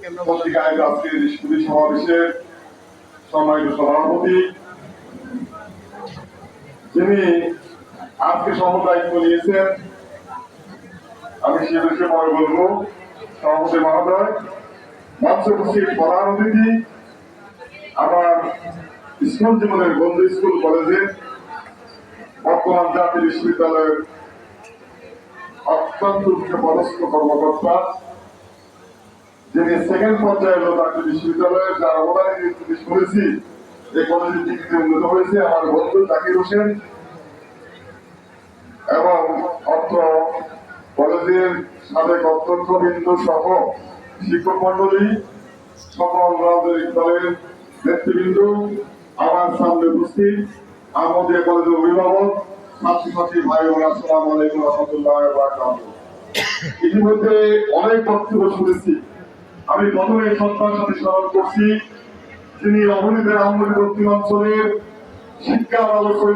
পত্রিকায় আজকের স্কুলের সমাবেশের সম্মানিত সভাপতি, যিনি আজকে সহদায়িত্ব নিয়েছেন, আমি সে বিষয়ে পরে বলবো। সভাপতি মহোদয়, মঞ্চে উপস্থিত প্রধান অতিথি, আমার স্কুল জীবনের বন্ধু, স্কুল কলেজের বর্তমান জাতীয় বিশ্ববিদ্যালয়ের অত্যন্ত উচ্চপদস্থ কর্মকর্তা, যিনি সেকেন্ড পর্যায়ে জাতীয় বিশ্ববিদ্যালয়ের যার অবদানে শুনেছি এই কলেজের দিকে উন্নত হয়েছে, আমার বন্ধু জাকির হোসেন, এবং অর্থ কলেজের সাবেক অধ্যক্ষবৃন্দ সহ শিক্ষক মন্ডলী, সকল রাজনৈতিক দলের নেতৃবৃন্দ, আমার সামনে উপস্থিত আমাদের কলেজের অভিভাবক, ছাত্রছাত্রী ভাই বোন, আসসালামু আলাইকুম রহমতুল্লাহ। ইতিমধ্যে অনেক বক্তব্য শুনেছি। আমি প্রথমে শ্রদ্ধার সাথে স্মরণ করছি যিনি অবনীদের আমলি দক্ষিণ অঞ্চলের শিক্ষা ব্যবস্থা